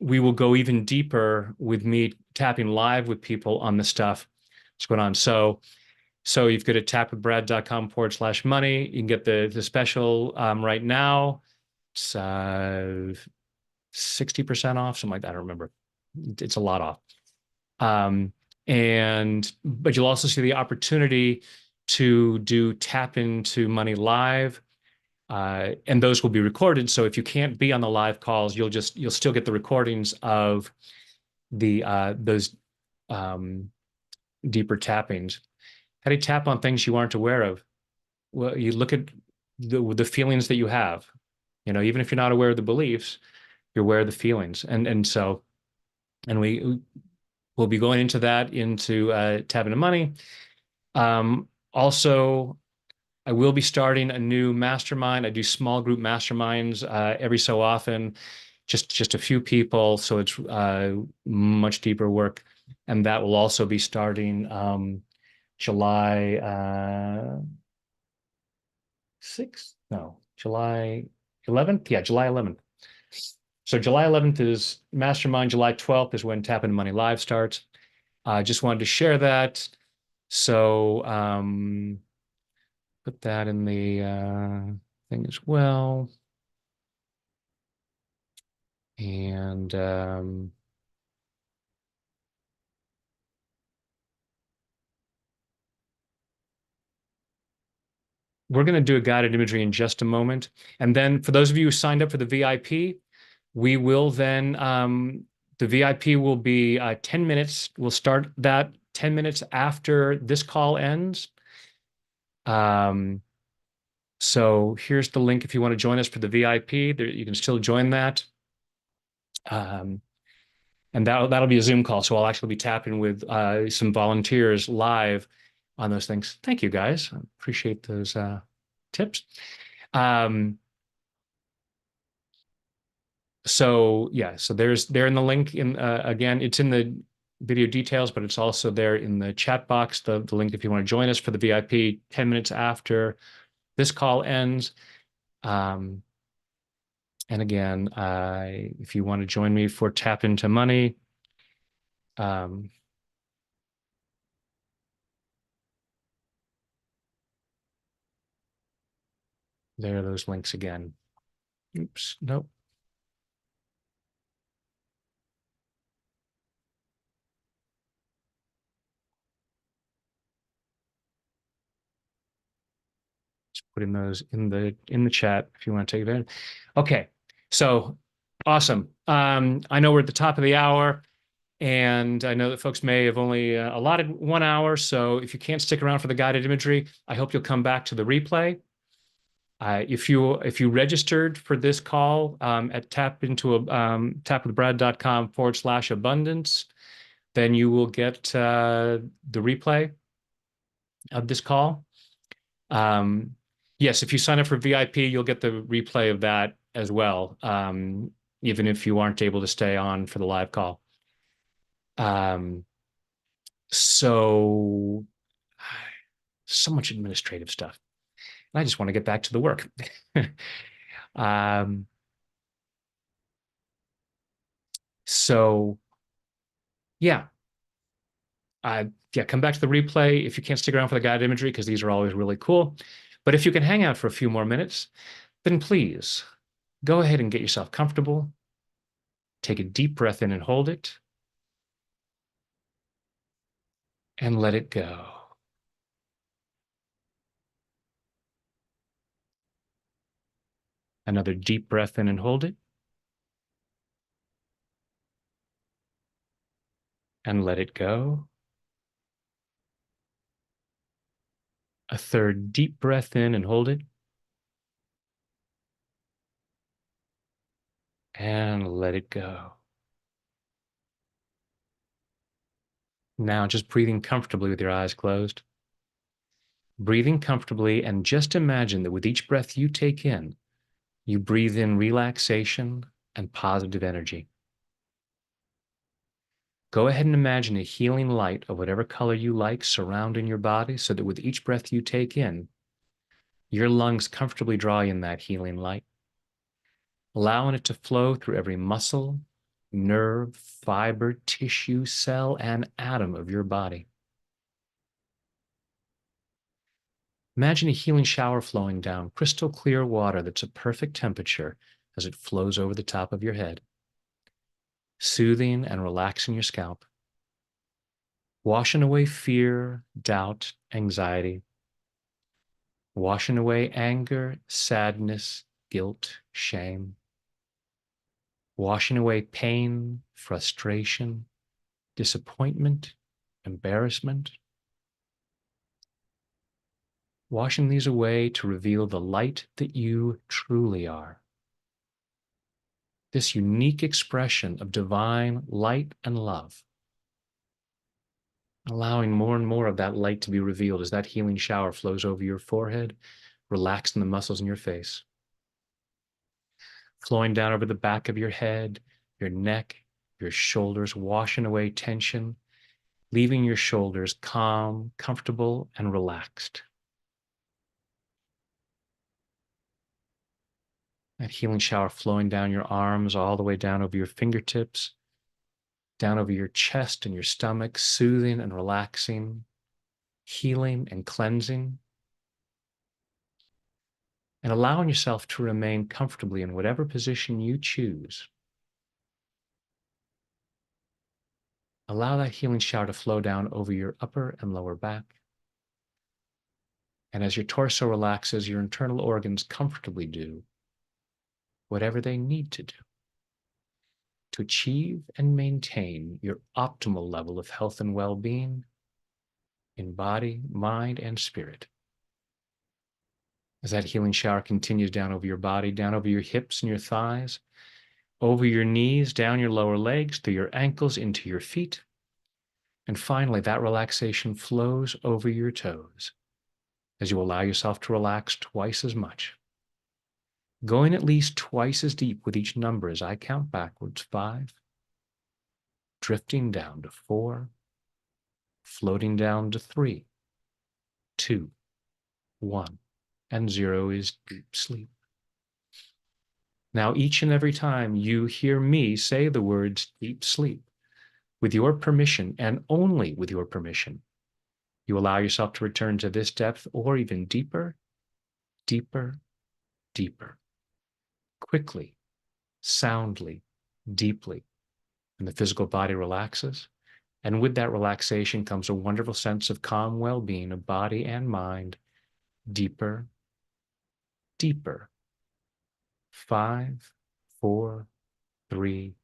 we will go even deeper with me tapping live with people on the stuff that's going on. So you go to tapwithbrad.com/money. You can get the special right now. It's 60% off, something like that. I don't remember. It's a lot off. But you'll also see the opportunity to do Tap into Money live. And those will be recorded. So if you can't be on the live calls, you'll still get the recordings of those deeper tappings. How do you tap on things you aren't aware of? Well, you look at the feelings that you have. Even if you're not aware of the beliefs, you're aware of the feelings. And we'll be going into that into Tap into Money. Also, I will be starting a new mastermind. I do small group masterminds every so often, just a few people, so it's much deeper work, and that will also be starting July 6th? No, July 11th? Yeah, July 11th. So July 11th is mastermind. July 12th is when Tap into Money Live starts. I just wanted to share that. So put that in the thing as well. And we're going to do a guided imagery in just a moment. And then for those of you who signed up for the VIP, we will then, the VIP will be 10 minutes. We'll start that 10 minutes after this call ends. So here's the link if you want to join us for the VIP. There, you can still join that. And that'll be a Zoom call. So I'll actually be tapping with some volunteers live on those things. Thank you, guys. I appreciate those tips. So yeah, so they're in the link in again, it's in the video details, but it's also there in the chat box, the link if you want to join us for the VIP 10 minutes after this call ends. And again, if you want to join me for Tap into Money, there are those links again. Oops, nope. Just putting those in the chat if you want to take advantage. Okay, so awesome. I know we're at the top of the hour. And I know that folks may have only allotted 1 hour. So if you can't stick around for the guided imagery, I hope you'll come back to the replay. If you registered for this call at tapwithbrad.com/abundance, then you will get the replay of this call. Yes, if you sign up for VIP, you'll get the replay of that as well, even if you aren't able to stay on for the live call. So much administrative stuff. And I just want to get back to the work. um, so yeah. Yeah, come back to the replay if you can't stick around for the guided imagery, because these are always really cool. But if you can hang out for a few more minutes, then please go ahead and get yourself comfortable. Take a deep breath in and hold it. And let it go. Another deep breath in and hold it. And let it go. A third deep breath in and hold it. And let it go. Now just breathing comfortably with your eyes closed. Breathing comfortably, and just imagine that with each breath you take in, you breathe in relaxation and positive energy. Go ahead and imagine a healing light of whatever color you like surrounding your body, so that with each breath you take in, your lungs comfortably draw in that healing light, allowing it to flow through every muscle, nerve, fiber, tissue, cell, and atom of your body. Imagine a healing shower flowing down crystal clear water that's a perfect temperature as it flows over the top of your head, soothing and relaxing your scalp, washing away fear, doubt, anxiety, washing away anger, sadness, guilt, shame, washing away pain, frustration, disappointment, embarrassment, washing these away to reveal the light that you truly are. this unique expression of divine light and love, allowing more and more of that light to be revealed as that healing shower flows over your forehead, relaxing the muscles in your face, flowing down over the back of your head, your neck, your shoulders, washing away tension, leaving your shoulders calm, comfortable, and relaxed. That healing shower flowing down your arms, all the way down over your fingertips, down over your chest and your stomach, soothing and relaxing, healing and cleansing, and allowing yourself to remain comfortably in whatever position you choose. Allow that healing shower to flow down over your upper and lower back. And as your torso relaxes, your internal organs comfortably do whatever they need to do to achieve and maintain your optimal level of health and well-being in body, mind, and spirit. As that healing shower continues down over your body, down over your hips and your thighs, over your knees, down your lower legs, through your ankles, into your feet. And finally, that relaxation flows over your toes as you allow yourself to relax twice as much, going at least twice as deep with each number as I count backwards. 5, drifting down to 4, floating down to 3, 2, 1, and 0 is deep sleep. Now, each and every time you hear me say the words deep sleep, with your permission and only with your permission, you allow yourself to return to this depth or even deeper, deeper, deeper, quickly, soundly, deeply. And the physical body relaxes. And with that relaxation comes a wonderful sense of calm well-being of body and mind, deeper, deeper. 5, 4, 3,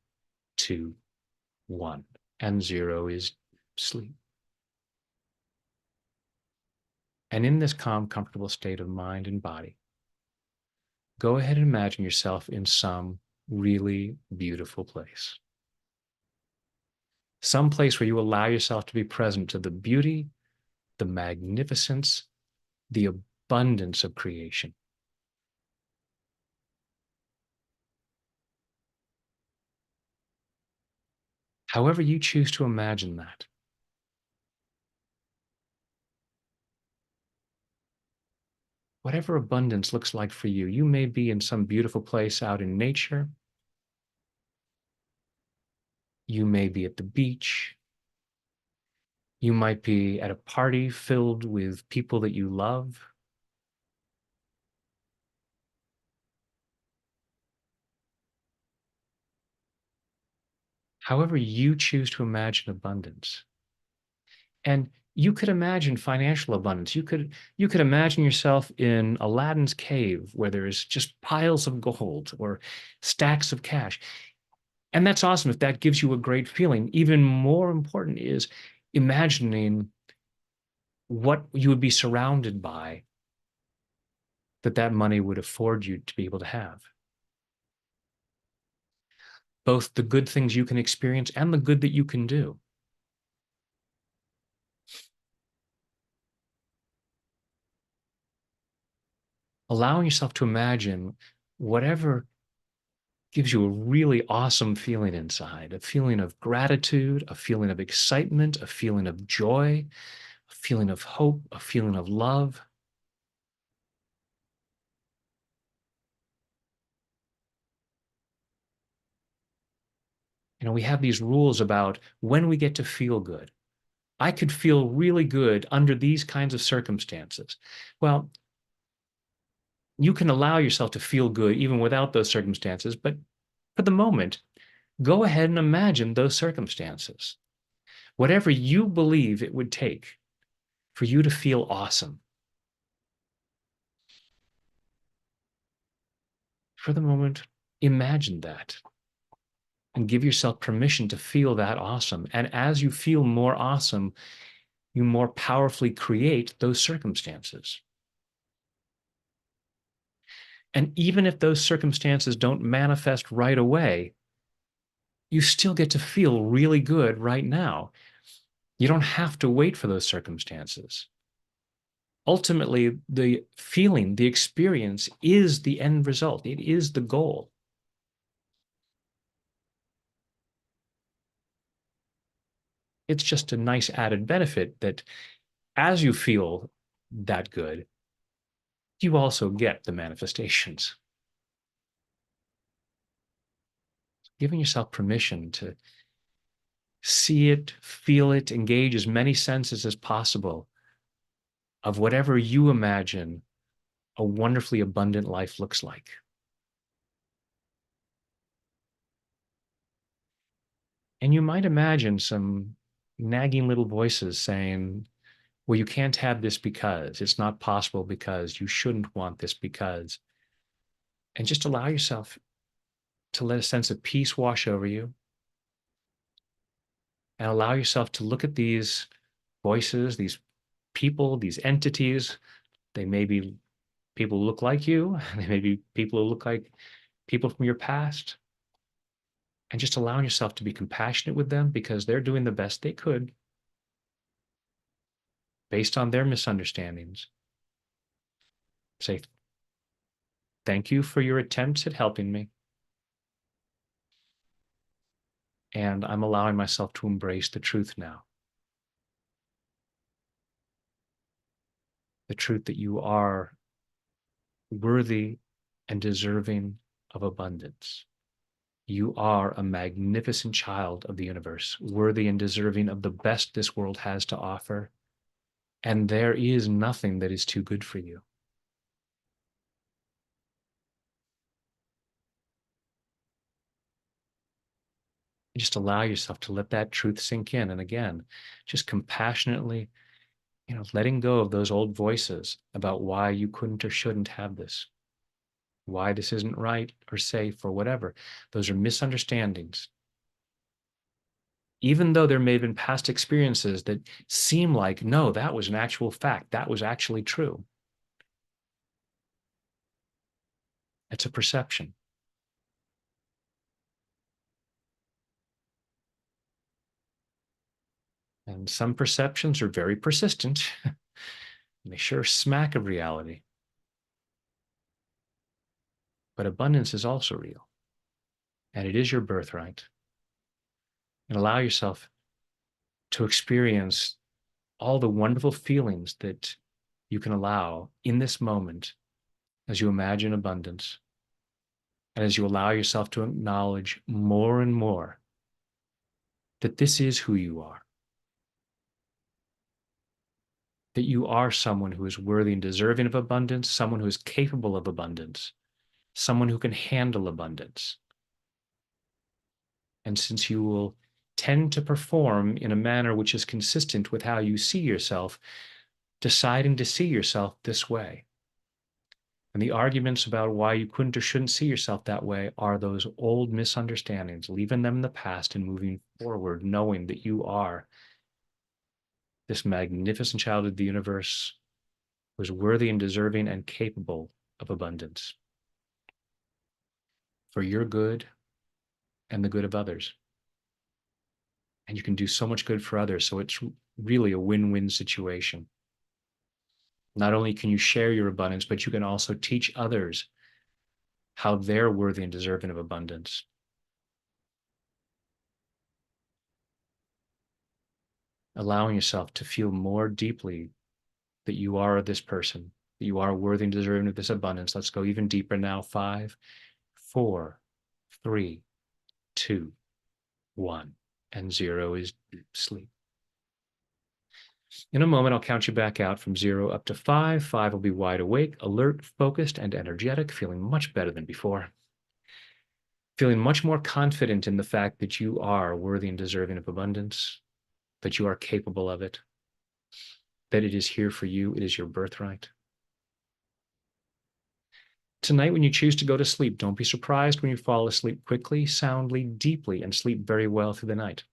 2, 1, and 0 is sleep. And in this calm, comfortable state of mind and body, go ahead and imagine yourself in some really beautiful place. Some place where you allow yourself to be present to the beauty, the magnificence, the abundance of creation. However you choose to imagine that. Whatever abundance looks like for you, you may be in some beautiful place out in nature. You may be at the beach. You might be at a party filled with people that you love. However you choose to imagine abundance. And you could imagine financial abundance. You could imagine yourself in Aladdin's cave where there's just piles of gold or stacks of cash. And that's awesome if that gives you a great feeling. Even more important is imagining what you would be surrounded by that money would afford you to be able to have. Both the good things you can experience and the good that you can do. Allowing yourself to imagine whatever gives you a really awesome feeling inside, a feeling of gratitude, a feeling of excitement, a feeling of joy, a feeling of hope, a feeling of love. We have these rules about when we get to feel good. I could feel really good under these kinds of circumstances. Well, you can allow yourself to feel good even without those circumstances, but for the moment, go ahead and imagine those circumstances. Whatever you believe it would take for you to feel awesome. For the moment, imagine that and give yourself permission to feel that awesome. And as you feel more awesome, you more powerfully create those circumstances. And even if those circumstances don't manifest right away, you still get to feel really good right now. You don't have to wait for those circumstances. Ultimately, the feeling, the experience is the end result. It is the goal. It's just a nice added benefit that as you feel that good, you also get the manifestations. Giving yourself permission to see it, feel it, engage as many senses as possible of whatever you imagine a wonderfully abundant life looks like. And you might imagine some nagging little voices saying, well, you can't have this because it's not possible because you shouldn't want this because. And just allow yourself to let a sense of peace wash over you and allow yourself to look at these voices, these people, these entities. They may be people who look like you, they may be people who look like people from your past, and just allowing yourself to be compassionate with them because they're doing the best they could based on their misunderstandings. Say, thank you for your attempts at helping me. And I'm allowing myself to embrace the truth now. The truth that you are worthy and deserving of abundance. You are a magnificent child of the universe, worthy and deserving of the best this world has to offer. And there is nothing that is too good for you. You just allow yourself to let that truth sink in. And again, just compassionately, letting go of those old voices about why you couldn't or shouldn't have this, why this isn't right or safe or whatever. Those are misunderstandings. Even though there may have been past experiences that seem like, no, that was an actual fact, that was actually true. It's a perception. And some perceptions are very persistent. They sure smack of reality. But abundance is also real. And it is your birthright. And allow yourself to experience all the wonderful feelings that you can allow in this moment as you imagine abundance and as you allow yourself to acknowledge more and more that this is who you are, that you are someone who is worthy and deserving of abundance, someone who is capable of abundance, someone who can handle abundance. And since you will tend to perform in a manner which is consistent with how you see yourself, deciding to see yourself this way. And the arguments about why you couldn't or shouldn't see yourself that way are those old misunderstandings, leaving them in the past and moving forward, knowing that you are this magnificent child of the universe who is worthy and deserving and capable of abundance for your good and the good of others. And you can do so much good for others. So it's really a win-win situation. Not only can you share your abundance, but you can also teach others how they're worthy and deserving of abundance. Allowing yourself to feel more deeply that you are this person, that you are worthy and deserving of this abundance. Let's go even deeper now. 5, 4, 3, 2, 1, and 0 is sleep. In a moment, I'll count you back out from 0 up to 5. 5 will be wide awake, alert, focused, and energetic, feeling much better than before. Feeling much more confident in the fact that you are worthy and deserving of abundance, that you are capable of it, that it is here for you, it is your birthright. Tonight, when you choose to go to sleep, don't be surprised when you fall asleep quickly, soundly, deeply, and sleep very well through the night.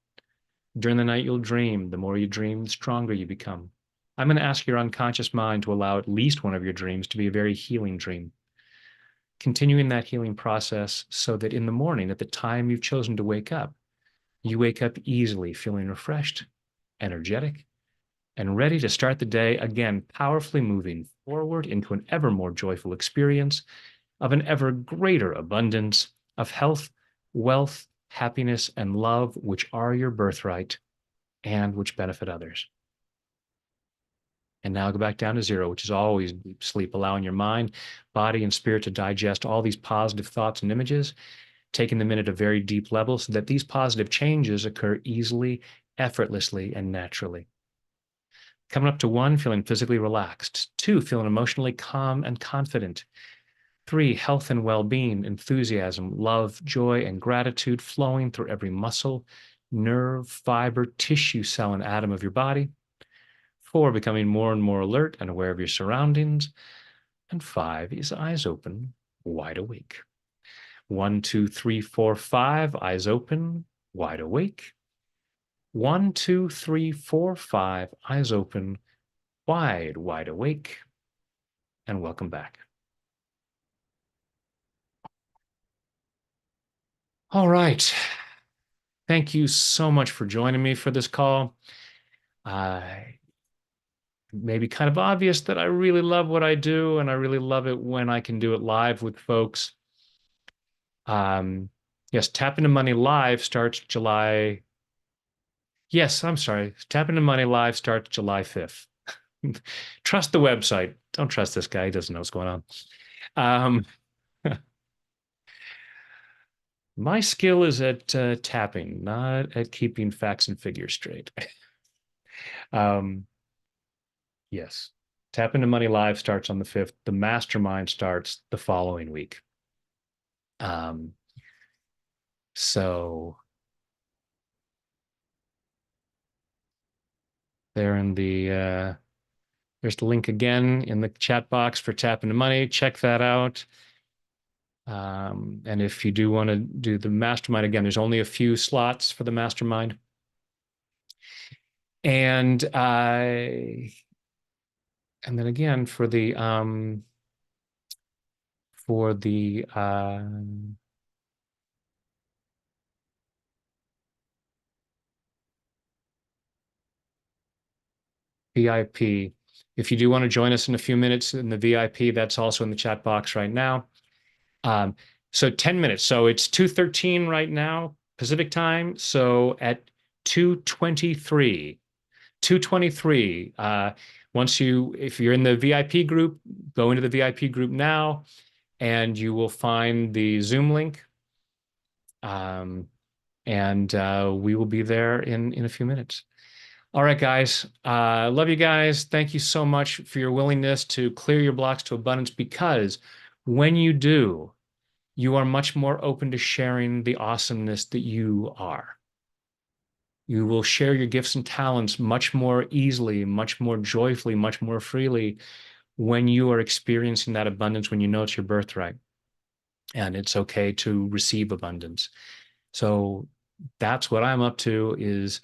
During the night, you'll dream. The more you dream, the stronger you become. I'm going to ask your unconscious mind to allow at least one of your dreams to be a very healing dream. continuing that healing process so that in the morning, at the time you've chosen to wake up, you wake up easily, feeling refreshed, energetic, and ready to start the day again, powerfully moving forward into an ever more joyful experience of an ever greater abundance of health, wealth, happiness, and love, which are your birthright and which benefit others. And now go back down to zero, which is always deep sleep, allowing your mind, body, and spirit to digest all these positive thoughts and images, taking them in at a very deep level so that these positive changes occur easily, effortlessly, and naturally. Coming up to 1, feeling physically relaxed. 2, feeling emotionally calm and confident. 3, health and well-being, enthusiasm, love, joy, and gratitude flowing through every muscle, nerve, fiber, tissue, cell, and atom of your body. 4, becoming more and more alert and aware of your surroundings. And 5 is eyes open, wide awake. 1, 2, 3, 4, 5, eyes open, wide awake. 1, 2, 3, 4, 5, eyes open, wide awake. And welcome back. All right. Thank you so much for joining me for this call. Maybe kind of obvious that I really love what I do, and I really love it when I can do it live with folks. Yes, Tap Into Money Live starts July. Yes, I'm sorry. Tap Into Money Live starts July 5th. Trust the website. Don't trust this guy. He doesn't know what's going on. Um, my skill is at tapping, not at keeping facts and figures straight. Yes. Tap Into Money Live starts on the 5th. The Mastermind starts the following week. So there in the there's the link again in the chat box for Tap Into Money. Check that out. And if you do want to do the Mastermind, again, there's only a few slots for the Mastermind. And then again for the VIP. If you do want to join us in a few minutes in the VIP, that's also in the chat box right now. So 10 minutes. So it's 2:13 right now, Pacific time. So at 2:23, if you're in the VIP group, go into the VIP group now, and you will find the Zoom link. And we will be there in a few minutes. All right, guys. Love you guys. Thank you so much for your willingness to clear your blocks to abundance, because when you do, you are much more open to sharing the awesomeness that you are. You will share your gifts and talents much more easily, much more joyfully, much more freely when you are experiencing that abundance, when you know it's your birthright. And it's okay to receive abundance. So that's what I'm up to, is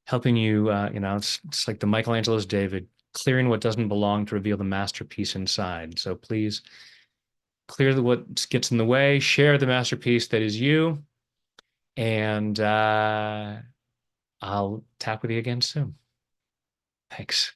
helping you, it's like the Michelangelo's David, clearing what doesn't belong to reveal the masterpiece inside. So please clear what gets in the way, share the masterpiece that is you, and I'll tap with you again soon. Thanks.